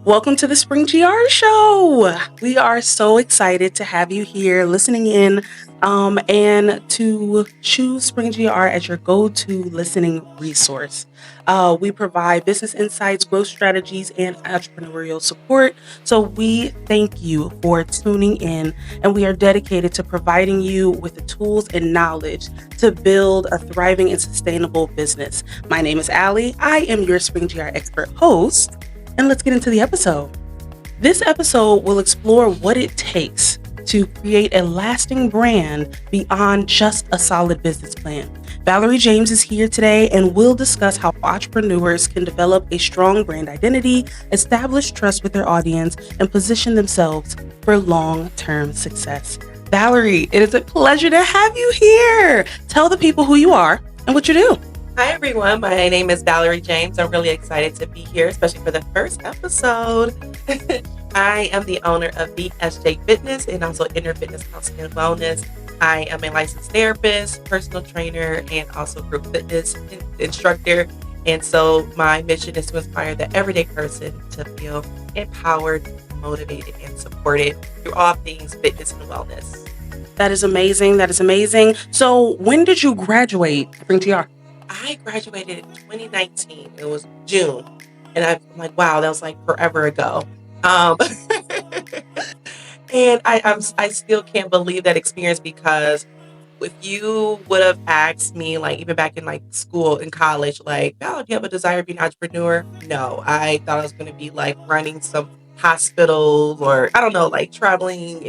Welcome to the SpringGR Show. We are so excited to have you here listening in and to choose SpringGR as your go-to listening resource. We provide business insights, growth strategies, and entrepreneurial support. So we thank you for tuning in, and we are dedicated to providing you with the tools and knowledge to build a thriving and sustainable business. My name is Allie. I am your SpringGR expert host. And let's get into the episode. This episode will explore what it takes to create a lasting brand beyond just a solid business plan. Valarie James is here today and we'll discuss how entrepreneurs can develop a strong brand identity, establish trust with their audience, and position themselves for long-term success. Valarie, it is a pleasure to have you here. Tell the people who you are and what you do. Hi, everyone. My name is Valarie James. I'm really excited to be here, especially for the first episode. I am the owner of VSJ Fitness and also Inner Fitness Counseling and Wellness. I am a licensed therapist, personal trainer, and also group fitness instructor. And so my mission is to inspire the everyday person to feel empowered, motivated, and supported through all things fitness and wellness. That is amazing. That is amazing. So when did you graduate SpringGR? I graduated in 2019. It was June. And I'm like, wow, that was like forever ago. And I still can't believe that experience, because if you would have asked me, like even back in like school, in college, like, oh, do you have a desire to be an entrepreneur? No, I thought I was going to be like running some hospital, or I don't know, like traveling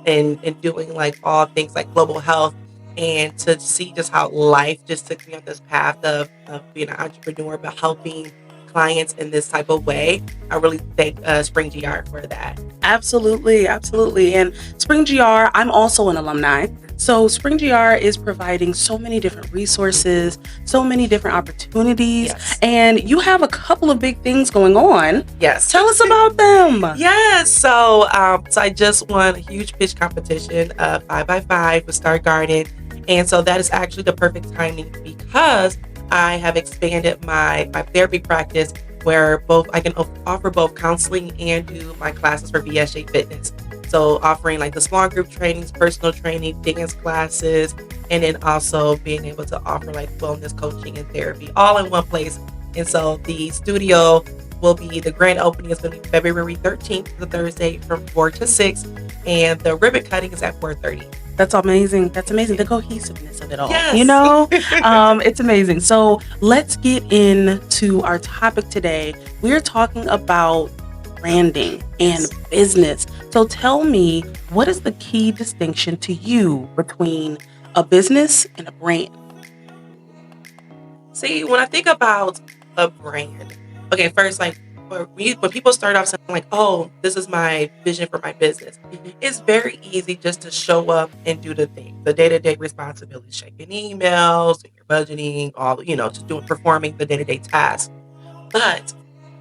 and doing like all things like global health. And to see just how life just took me on this path of being an entrepreneur, but helping clients in this type of way, I really thank SpringGR for that. Absolutely, absolutely. And SpringGR, I'm also an alumni. So SpringGR is providing so many different resources, so many different opportunities, Yes. and you have a couple of big things going on. Yes. Tell us about them. Yes. So I just won a huge pitch competition, 5x5 with Star Garden. And so that is actually the perfect timing, because I have expanded my therapy practice, where both I can offer both counseling and do my classes for VSJ Fitness. So offering like the small group trainings, personal training, dance classes, and then also being able to offer like wellness coaching and therapy all in one place. And so the studio will be, the grand opening is going to be February 13th, the Thursday, from 4 to 6. And the ribbon cutting is at 4:30. That's amazing. That's amazing. The cohesiveness of it all. Yes. You know, it's amazing. So let's get into our topic today. We're talking about branding and business. So tell me, what is the key distinction to you between a business and a brand? See, when I think about a brand, okay, first, like when people start off saying like, oh, this is my vision for my business, it's very easy just to show up and do the thing, the day-to-day responsibilities, checking emails, your budgeting, all, just performing the day-to-day tasks. But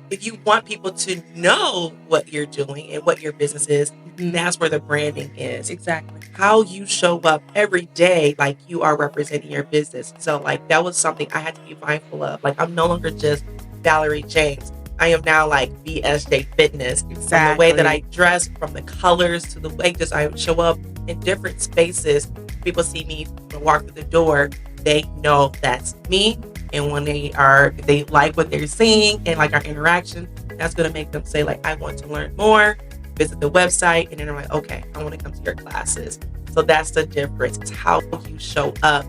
if you want people to know what you're doing and what your business is, that's where the branding is. Exactly. How you show up every day, like you are representing your business. So like that was something I had to be mindful of. Like I'm no longer just Valarie James. I am now like VSJ Fitness. Exactly. From the way that I dress, from the colors to the way just I show up in different spaces. People see me walk through the door, they know that's me. And when if they like what they're seeing and like our interaction, that's going to make them say like, I want to learn more, visit the website. And then they're like, okay, I want to come to your classes. So that's the difference. It's how you show up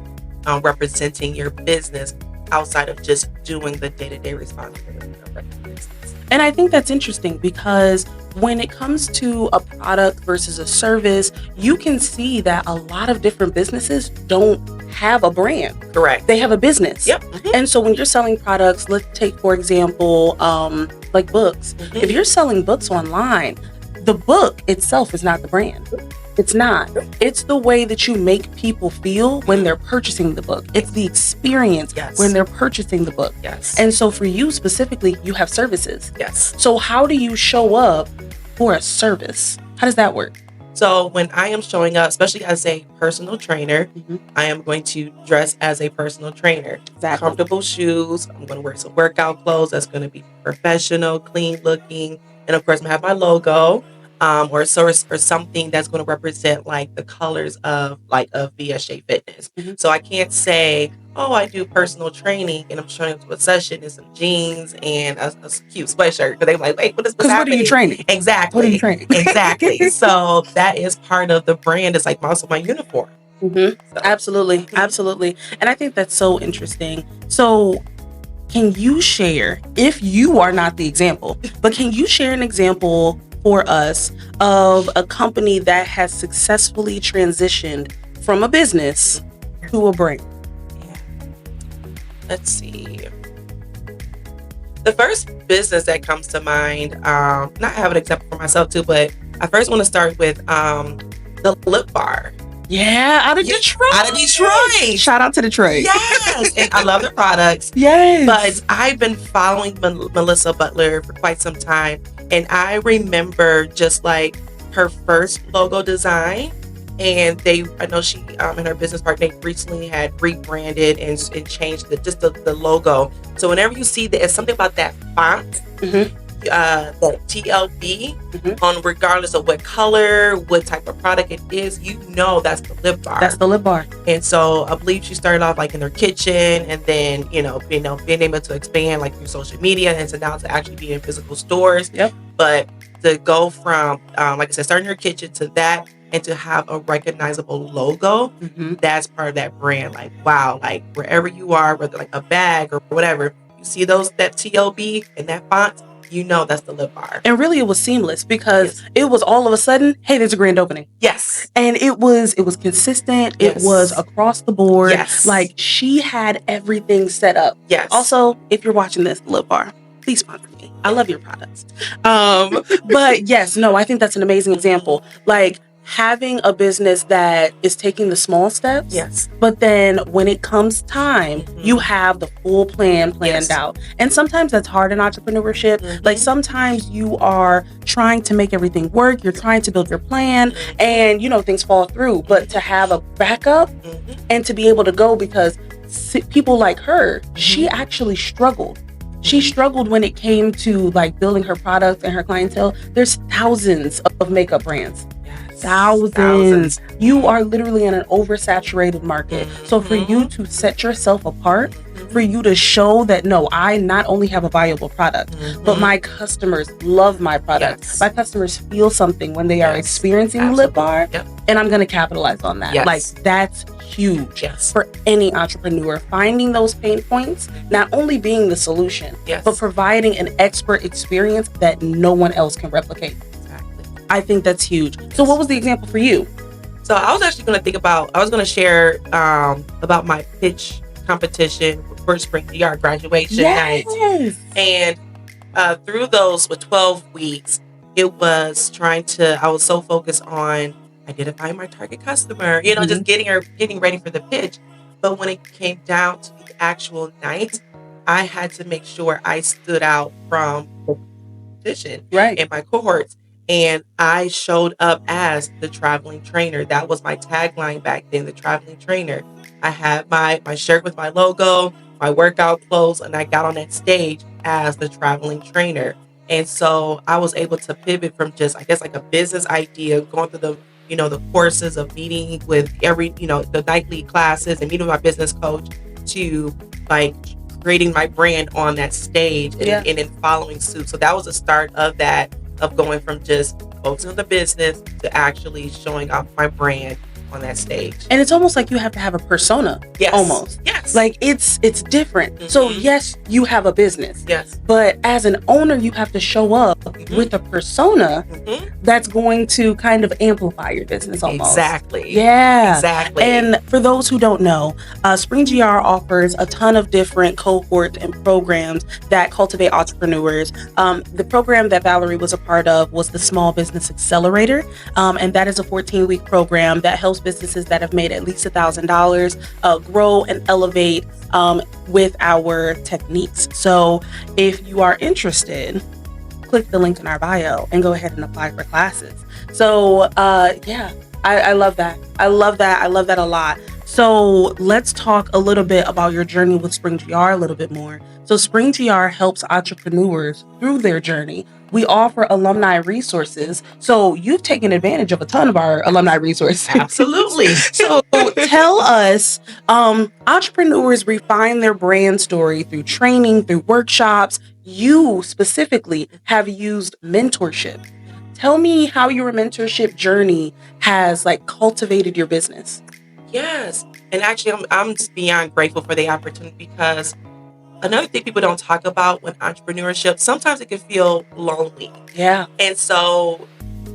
representing your business outside of just doing the day-to-day responsibilities of running the business. And I think that's interesting, because when it comes to a product versus a service, you can see that a lot of different businesses don't have a brand. Correct. They have a business. Yep. And so when you're selling products, let's take, for example, like books. If you're selling books online, the book itself is not the brand. It's not. It's the way that you make people feel when they're purchasing the book. It's the experience when they're purchasing the book. Yes. And so for you specifically, you have services. Yes. So how do you show up for a service? How does that work? So when I am showing up, especially as a personal trainer, Mhm. I am going to dress as a personal trainer. Exactly. Comfortable shoes. I'm going to wear some workout clothes that's going to be professional, clean looking. And of course, I'm going to have my logo or source or something that's going to represent like the colors of VSJ Fitness. Mhm. So I can't say, oh, I do personal training and I'm showing up to a session in some jeans and a cute sweatshirt. Because they're like, wait, what's Because what are you happening? training? What are you Exactly. training? Exactly. So that is part of the brand. It's like also my uniform. Mhm. So, Absolutely. Absolutely. And I think that's so interesting. So can you share, if you are not the example, but can you share an example for us of a company that has successfully transitioned from a business to a brand? yeah. Let's see. The first business that comes to mind, not have an example for myself too, but I first want to start with the lip bar. Yeah, out of Yeah, Detroit. out of Detroit. Shout out to Detroit. Yes, and I love their products. Yes. But I've been following Melissa Butler for quite some time, and I remember just like her first logo design. And I know she and her business partner recently had rebranded and changed the logo. So whenever you see that, it's something about that font, Mhm. the TLB, Mhm. on regardless of what color, what type of product it is, you know that's the lip bar. That's the lip bar. And so I believe she started off like in her kitchen, and then being able to expand like through social media, and so now to actually be in physical stores. Yep. But to go from like I said, starting in her kitchen to that, and to have a recognizable logo, Mhm. that's part of that brand. Like wow, like wherever you are, whether like a bag or whatever, you see that TLB and that font, you know that's the lip bar. And really, it was seamless because Yes. it was all of a sudden, hey, there's a grand opening. Yes. And it was consistent. It Yes. was across the board. Yes. Like she had everything set up. Yes. Also, if you're watching this, Lip Bar, please sponsor me. I love your products. But yes, no, I think that's an amazing example. Like having a business that is taking the small steps. Yes. But then when it comes time, Mhm. you have the full plan planned Yes. out. And sometimes that's hard in entrepreneurship. Mhm. Like sometimes you are trying to make everything work. You're trying to build your plan and things fall through. But to have a backup Mhm. and to be able to go, because people like her, she Mhm. actually struggled. She struggled when it came to like building her product and her clientele. There's thousands of makeup brands. Yes. Thousands. You are literally in an oversaturated market. So for you Mhm. to set yourself apart, Mhm. for you to show that no, I not only have a valuable product, but Mhm. my customers love my product. Yes. My customers feel something when they are Yes. experiencing the lip bar, Yep. and I'm going to capitalize on that. Yes. Like that's huge Yes. for any entrepreneur. Finding those pain points, not only being the solution, Yes. but providing an expert experience that no one else can replicate. Exactly. I think that's huge. So what was the example for you? So I was actually going to share about my pitch competition for SpringGR graduation night. Yes. And through those 12 weeks, it was I was so focused on identifying my target customer, just getting ready for the pitch. But when it came down to the actual night, I had to make sure I stood out from the competition Right. in my cohorts. And I showed up as the traveling trainer. That was my tagline back then, the traveling trainer. I had my shirt with my logo, my workout clothes, and I got on that stage as the traveling trainer. And so I was able to pivot from just, I guess, like a business idea, going through the courses of meeting with the nightly classes and meeting with my business coach, to like creating my brand on that stage and then following suit. So that was the start of that, of going from just focusing on the business to actually showing off my brand on that stage. And it's almost like you have to have a persona. Yes. Almost. Yes. Like it's different. So Mhm. yes, you have a business. Yes. But as an owner, you have to show up Mhm. with a persona Mhm. that's going to kind of amplify your business almost. Exactly. Yeah. Exactly. And for those who don't know, SpringGR offers a ton of different cohorts and programs that cultivate entrepreneurs. The program that Valarie was a part of was the Small Business Accelerator. And that is a 14-week program that helps businesses that have made at least $1,000 grow and elevate with our techniques. So if you are interested, click the link in our bio and go ahead and apply for classes. So yeah, I love that. I love that. I love that a lot. So let's talk a little bit about your journey with SpringGR a little bit more. So SpringGR helps entrepreneurs through their journey. We offer alumni resources. So you've taken advantage of a ton of our alumni resources. Absolutely. So tell us, entrepreneurs refine their brand story through training, through workshops. You specifically have used mentorship. Tell me how your mentorship journey has cultivated your business. Yes. And actually, I'm just beyond grateful for the opportunity, because another thing people don't talk about with entrepreneurship, sometimes it can feel lonely. Yeah. And so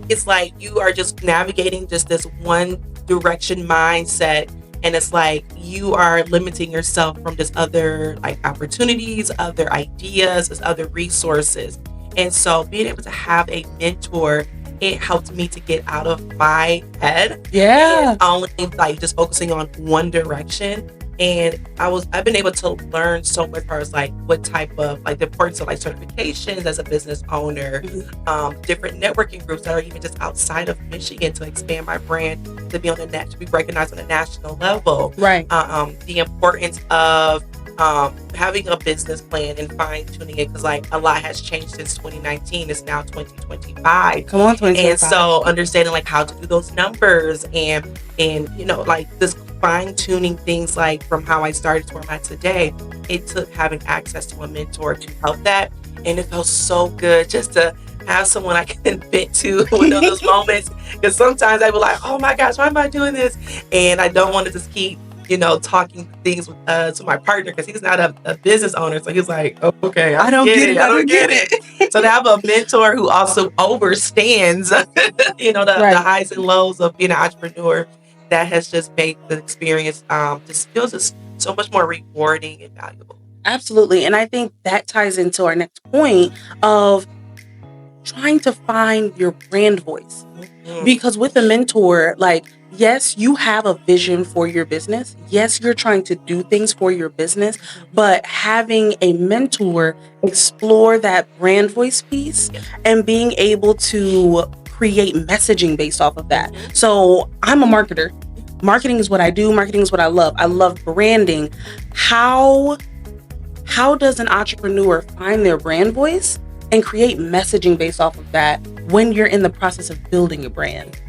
it's like you are just navigating just this one direction mindset. And it's like you are limiting yourself from just other opportunities, other ideas, just other resources. And so being able to have a mentor, it helped me to get out of my head. Yeah. And only just focusing on one direction. And I've been able to learn so much as far as what type of the importance of certifications as a business owner, different networking groups that are even just outside of Michigan to expand my brand, to be to be recognized on a national level. Right. The importance of having a business plan and fine tuning it, because a lot has changed since 2019. It's now 2025. Come on, 2025. And so understanding how to do those numbers and this fine tuning things from how I started to where I'm at today. It took having access to a mentor to help that, and it felt so good just to have someone I can vent to in those moments. Because sometimes I be like, oh my gosh, why am I doing this? And I don't want to just keep talking things to my partner, because he's not a business owner. So he's like, oh, okay, I don't get it. So to have a mentor who also understands, the highs and lows of being an entrepreneur, that has just made the experience just feels just so much more rewarding and valuable. Absolutely. And I think that ties into our next point of trying to find your brand voice. Mm-hmm. Because with a mentor, yes, you have a vision for your business. Yes, you're trying to do things for your business, but having a mentor explore that brand voice piece and being able to create messaging based off of that. So I'm a marketer. Marketing is what I do. Marketing is what I love. I love branding. How does an entrepreneur find their brand voice and create messaging based off of that when you're in the process of building a brand?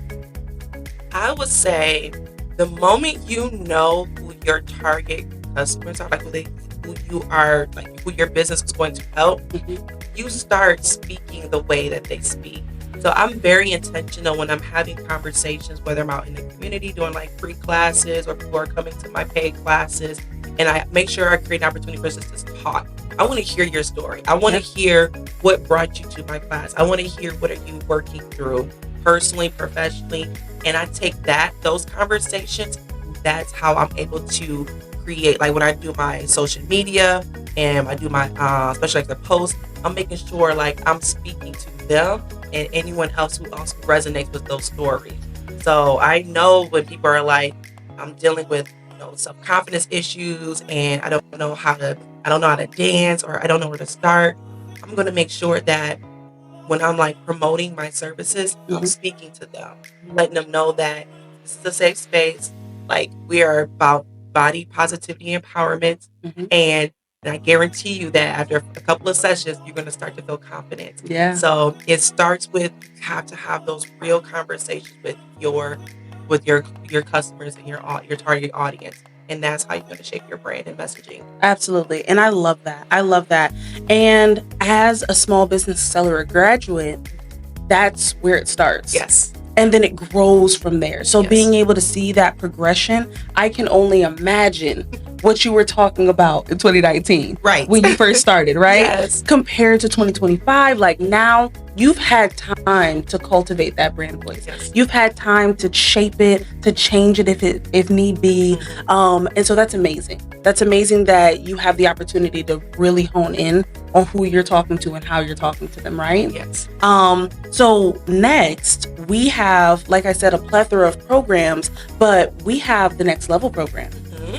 I would say the moment you know who your target customers are, who your business is going to help, you start speaking the way that they speak. So I'm very intentional when I'm having conversations, whether I'm out in the community doing free classes or people are coming to my paid classes, and I make sure I create an opportunity for us to talk. I want to hear your story. I want to hear what brought you to my class. I want to hear what are you working through personally, professionally, and I take those conversations. That's how I'm able to create. When I do my social media and I do my especially the posts, I'm making sure I'm speaking to them and anyone else who also resonates with those stories. So I know when people are I'm dealing with self-confidence issues and I don't know how to dance, or I don't know where to start, I'm going to make sure that when I'm promoting my services, I'm speaking to them, letting them know that this is a safe space. We are about body positivity empowerment, and I guarantee you that after a couple of sessions, you're going to start to feel confident. Yeah. So it starts with you have to have those real conversations with your customers and your target audience. And that's how you're going to shape your brand and messaging. Absolutely. And I love that. And as a small business accelerator graduate, that's where it starts. Yes. And then it grows from there. So being able to see that progression, I can only imagine what you were talking about in 2019. Right. When you first started, right? Yes. Compared to 2025, now you've had time to cultivate that brand voice. Yes. You've had time to shape it, to change it if need be. And so that's amazing. That's amazing that you have the opportunity to really hone in on who you're talking to and how you're talking to them, right? Yes. So next, we have, like I said, a plethora of programs, but we have the Next Level program.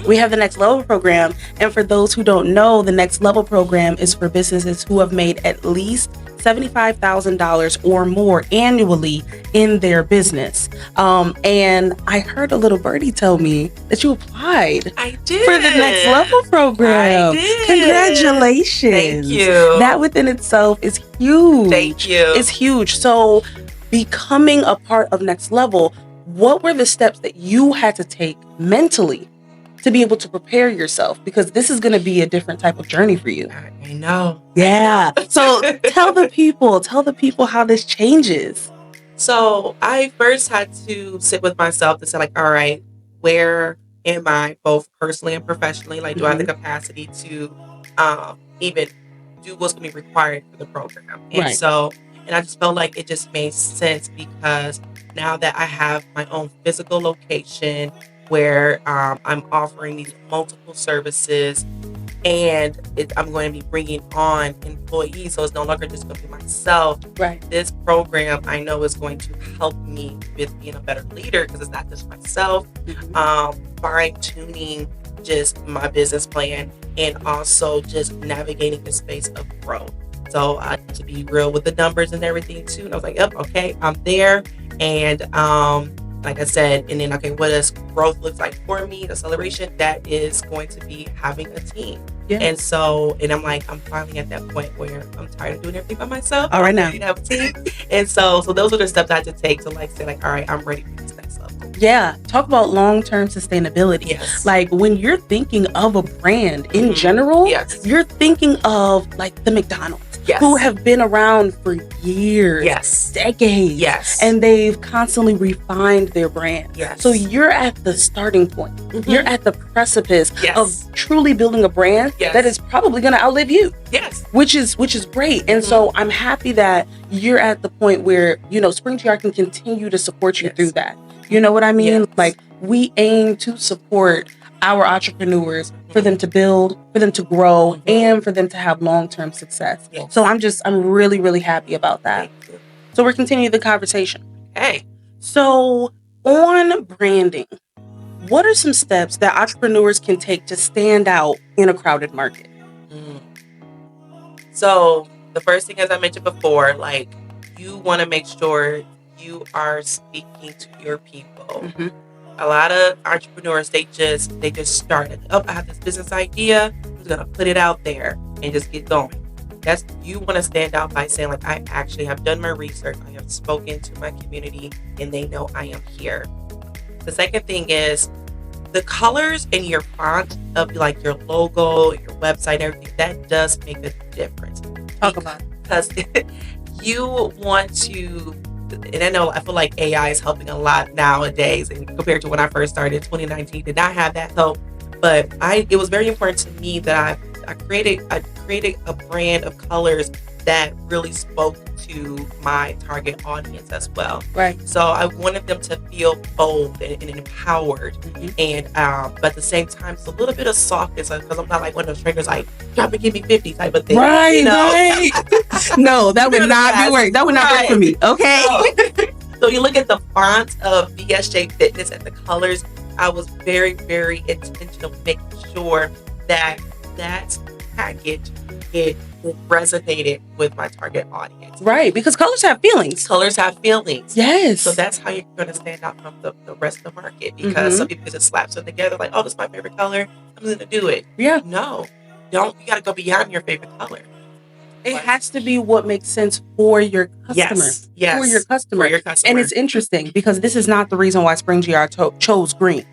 We have the Next Level program. And for those who don't know, the Next Level program is for businesses who have made at least $75,000 or more annually in their business. And I heard a little birdie tell me that you applied I did. for the Next Level program. I did. Congratulations. Thank you. That within itself is huge. Thank you. It's huge. So becoming a part of Next Level, what were the steps that you had to take mentally to be able to prepare yourself? Because this is going to be a different type of journey for you. I know. Yeah. So tell the people how this changes. So I first had to sit with myself to say, like, all right, where am I both personally and professionally? Like, do I have the capacity to even do what's going to be required for the program? And Right. so, and I just felt like it just made sense because now that I have my own physical location where I'm offering these multiple services, and I'm going to be bringing on employees, so it's no longer just going to be myself. Right. This program I know is going to help me with being a better leader because it's not just myself. Fine-tuning just my business plan and also just navigating the space of growth. So I had to be real with the numbers and everything too. And I was like, yep, okay, I'm there. And like I said, and then, okay, what does growth look like for me? Acceleration, that is going to be having a team. Yeah. And so, and I'm like, I'm finally at that point where I'm tired of doing everything by myself. All right, I'm now. ready to have a team. And so those are the steps I had to take to like say like, all right, I'm ready for this next level. Yeah. Talk about long-term sustainability. Yes. Like when you're thinking of a brand in general, Yes. you're thinking of like the McDonald's. Yes. Who have been around for years, Yes. decades, Yes. and they've constantly refined their brand. Yes. So you're at the starting point. You're at the precipice Yes. of truly building a brand Yes. that is probably going to outlive you, Yes. which is great. And so I'm happy that you're at the point where, SpringGR can continue to support you Yes. through that. You know what I mean? Yes. Like we aim to support our entrepreneurs for them to build, for them to grow, and for them to have long-term success. Yes. So I'm really, really happy about that. Thank you. So we're continuing the conversation. Hey. So on branding, what are some steps that entrepreneurs can take to stand out in a crowded market? So the first thing, as I mentioned before, like you want to make sure you are speaking to your people. A lot of entrepreneurs, they just started. Oh, I have this business idea. I'm just gonna put it out there and just get going. You want to stand out by saying like, I actually have done my research. I have spoken to my community, and they know I am here. The second thing is the colors and your font of like your logo, your website, everything that does make a difference. Talk about it. Because you want to. And I feel like AI is helping a lot nowadays, and compared to when I first started in 2019, did not have that help. But it was very important to me that I created a brand of colors that really spoke to my target audience as well. Right. So I wanted them to feel bold and empowered, and but at the same time, it's a little bit of softness because I'm not like one of those trainers like drop it, give me 50 type of thing. Right. Right. No, that would not be work. That would not work for me. Okay. So you look at the font of VSJ Fitness and the colors. I was very, very intentional making sure that package it resonated with my target audience. Right, because colors have feelings. Colors have feelings. Yes. So that's how you're going to stand out from the rest of the market, because some people just slap them together like, oh, this is my favorite color, I'm going to do it. Yeah. No, you got to go beyond your favorite color. It has to be what makes sense for your customer. Yes. For your customer. For your customer. And it's interesting because this is not the reason why SpringGR chose green.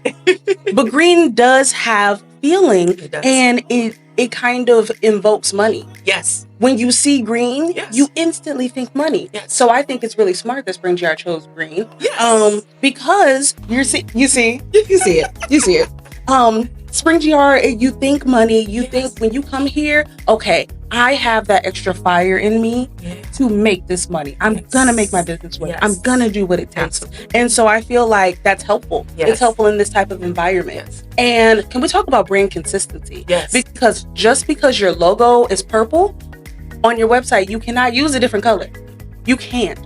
But green does have feeling, It does. and it kind of invokes money. Yes. When you see green, Yes. you instantly think money. Yes. So I think it's really smart that SpringGR chose green. Yes. Because you see it. SpringGR, you think money, you think when you come here, okay, I have that extra fire in me to make this money. I'm gonna make my business work. Yes. I'm gonna do what it takes. Absolutely. And so I feel like that's helpful. Yes. It's helpful in this type of environment. Yes. And can we talk about brand consistency? Yes. Because just because your logo is purple on your website, you cannot use a different color. You can't.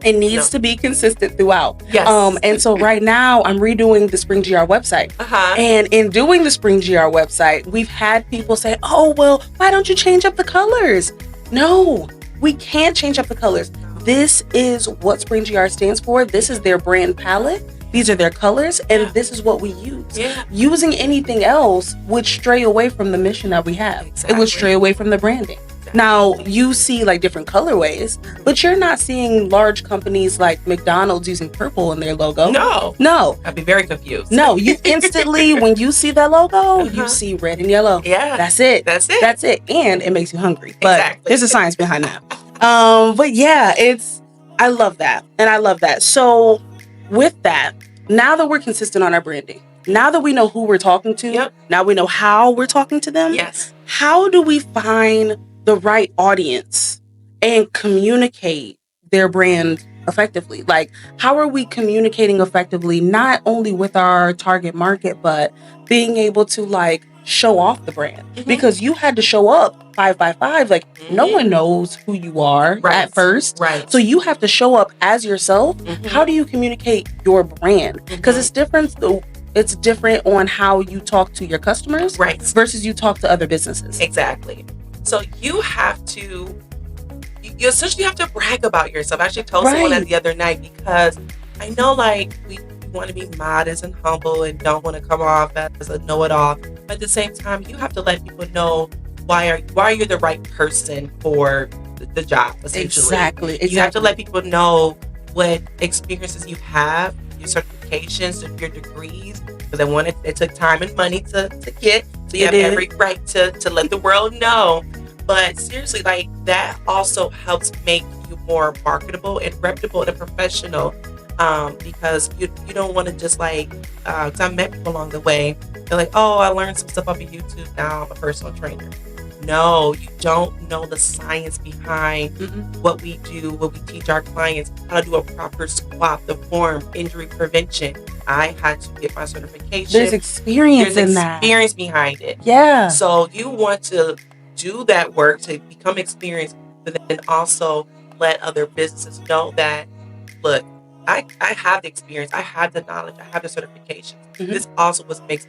It needs to be consistent throughout. Yes. And so right now I'm redoing the SpringGR website. And in doing the SpringGR website, we've had people say, oh, well, why don't you change up the colors? No, We can't change up the colors. This is what SpringGR stands for. This is their brand palette. These are their colors, and this is what we use. Yeah. Using anything else would stray away from the mission that we have. Exactly. It would stray away from the branding. Now, you see like different colorways, but you're not seeing large companies like McDonald's using purple in their logo. No. I'd be very confused. No, you instantly, when you see that logo, you see red and yellow. Yeah. That's it. That's it. That's it. And it makes you hungry. But Exactly. there's a science behind that. But yeah, I love that. And I love that. So with that, now that we're consistent on our branding, now that we know who we're talking to, now we know how we're talking to them. Yes. How do we find the right audience and communicate their brand effectively? Like, how are we communicating effectively, not only with our target market, but being able to like show off the brand? Because you had to show up 5 by 5. Like, no one knows who you are at first. Right. So you have to show up as yourself. How do you communicate your brand? Because it's different. It's different on how you talk to your customers versus you talk to other businesses. Exactly. So you have to, you essentially have to brag about yourself. I actually told someone that the other night, because I know like we want to be modest and humble and don't want to come off as a know-it-all. But at the same time, you have to let people know why are you the right person for the job, essentially. Exactly. You have to let people know what experiences you have, your certifications, your degrees, because it took time and money to get. So you have every right to let the world know. But seriously, like, that also helps make you more marketable and reputable and professional, because you don't want to just like, because I met people along the way, they're like, oh, I learned some stuff off of YouTube, now I'm a personal trainer. No, you don't know the science behind what we do, what we teach our clients, how to do a proper squat, the form, injury prevention. I had to get my certification. There's experience in that. There's experience behind it. Yeah. So you want to do that work to become experienced, but then also let other businesses know that, look, I have the experience, I have the knowledge, I have the certifications. This also what makes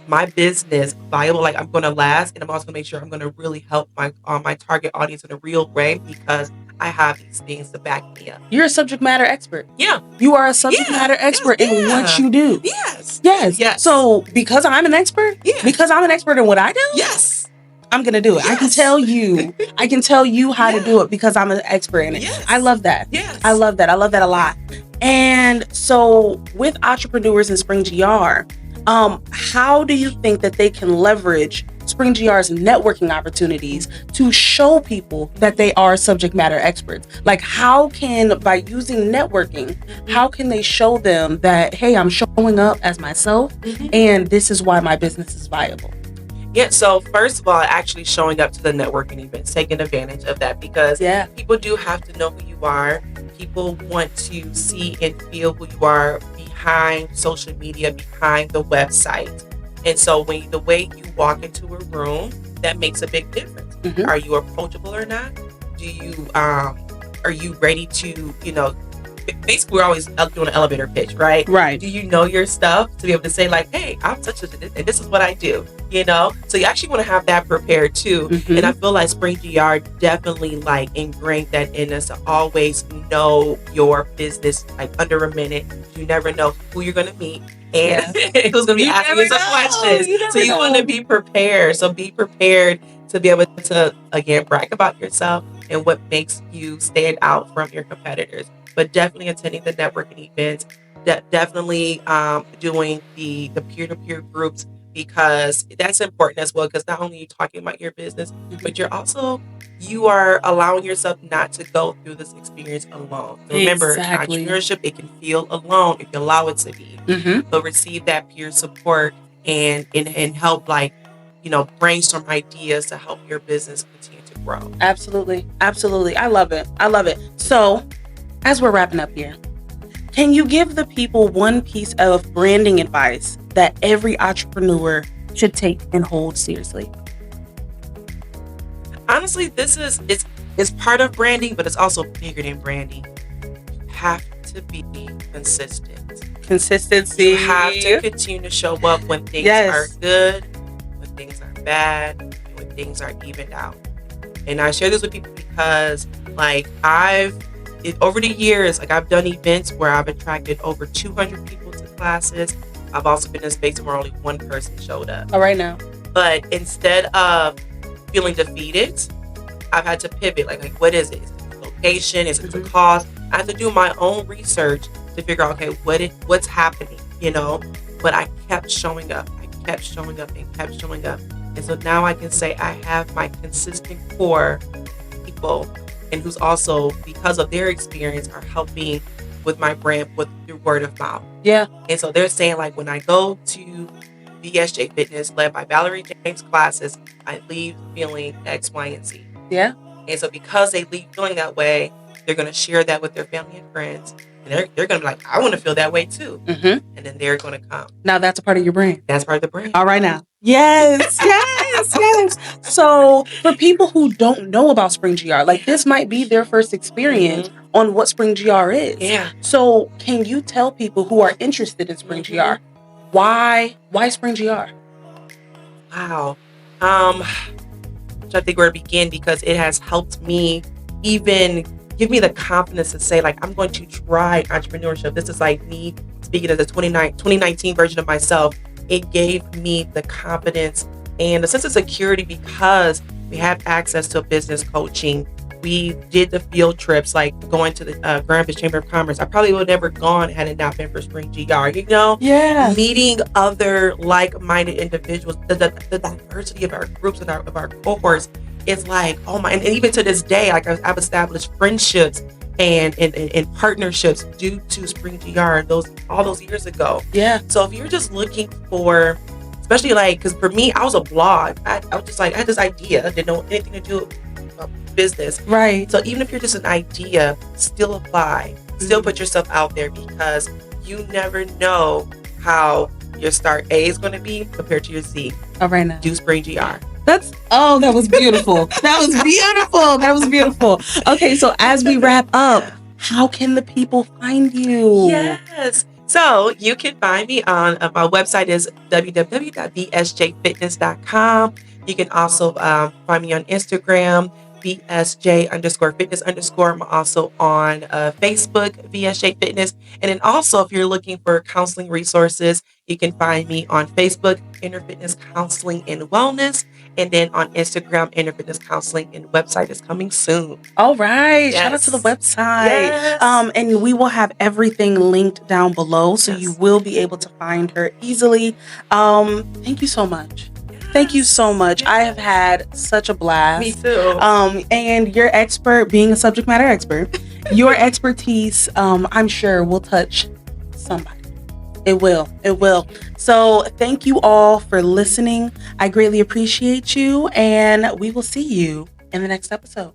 my business viable. Like, I'm going to last, and I'm also going to make sure I'm going to really help my target audience in a real way, because I have these things to back me up. You're a subject matter expert. Yeah. You are a subject matter expert in what you do. Yes. So because I'm an expert, because I'm an expert in what I do, I'm going to do it. I can tell you how to do it because I'm an expert in it. I love that. I love that. I love that a lot. And so with entrepreneurs in SpringGR, how do you think that they can leverage SpringGR's networking opportunities to show people that they are subject matter experts? Like, how can, by using networking, how can they show them that, hey, I'm showing up as myself, and this is why my business is viable? Yeah, so first of all, actually showing up to the networking events, taking advantage of that, because people do have to know who you are. People want to see and feel who you are behind social media, behind the website. And so the way you walk into a room, that makes a big difference. Are you approachable or not? Do you are you ready to, basically we're always doing an elevator pitch, right? Do you know your stuff to be able to say like, hey, I'm such a, and this is what I do, So you actually want to have that prepared too. And I feel like SpringGR definitely like ingrained that in us to always know your business like under a minute. You never know who you're going to meet and who's going to be asking you some questions. So you want to be prepared. So be prepared to be able to, again, brag about yourself and what makes you stand out from your competitors. But definitely attending the networking events, definitely doing the peer-to-peer groups, because that's important as well, because not only are you talking about your business, but you are allowing yourself not to go through this experience alone. So remember, entrepreneurship, it can feel alone if you allow it to be, but receive that peer support and help brainstorm ideas to help your business continue to grow. Absolutely. I love it. So as we're wrapping up here, can you give the people one piece of branding advice that every entrepreneur should take and hold seriously? Honestly, it's part of branding, but it's also bigger than branding. You have to be consistent. Consistency. You have to continue to show up when things are good, when things are bad, and when things are evened out. And I share this with people because over the years, like I've done events where I've attracted over 200 people to classes. I've also been in a space where only one person showed up. All right now. But instead of feeling defeated, I've had to pivot. Like what is it? Is it the location? Is it the cost? I have to do my own research to figure out, okay, what's happening, But I kept showing up. I kept showing up and kept showing up. And so now I can say I have my consistent core people, and who's also, because of their experience, are helping with my brand through word of mouth. Yeah. And so they're saying, like, when I go to VSJ Fitness led by Valarie James classes, I leave feeling X, Y, and Z. Yeah. And so because they leave feeling that way, they're going to share that with their family and friends. And they're going to be like, I want to feel that way too. Mm-hmm. And then they're going to come. Now that's a part of your brand. That's part of the brand. All right now. Yes, yes, yes. So for people who don't know about SpringGR, like this might be their first experience on what SpringGR is. Yeah. So can you tell people who are interested in SpringGR why SpringGR? Wow. I think where to begin, because it has helped me even give me the confidence to say, like, I'm going to try entrepreneurship. This is like me speaking as a 2019 version of myself. It gave me the confidence and a sense of security because we have access to business coaching. We did the field trips, like going to the Grand Rapids Chamber of Commerce. I probably would have never gone had it not been for SpringGR, Yeah. Meeting other like-minded individuals, the diversity of our groups and of our cohorts is like, oh my, and even to this day, like I've established friendships and partnerships due to SpringGR all those years ago. Yeah. So if you're just looking for, especially like, because for me, I was a blog. I was just like, I had this idea, didn't know anything to do with business. Right. So even if you're just an idea, still apply, still put yourself out there, because you never know how your start A is going to be compared to your Z. All right now. Do SpringGR. That was beautiful. That was beautiful. Okay, so as we wrap up, how can the people find you? Yes. So you can find me on my website is www.bsjfitness.com. You can also find me on Instagram, BSJ_fitness_. I'm also on Facebook, VSJ Fitness. And then also, if you're looking for counseling resources, you can find me on Facebook, Inner Fitness Counseling and Wellness. And then on Instagram, Inner Fitness Counseling, and website is coming soon. All right. Yes. Shout out to the website. Yes. And we will have everything linked down below, so you will be able to find her easily. Thank you so much. Thank you so much. I have had such a blast. Me too. And your being a subject matter expert, your expertise, I'm sure will touch somebody. It will. So thank you all for listening. I greatly appreciate you, and we will see you in the next episode.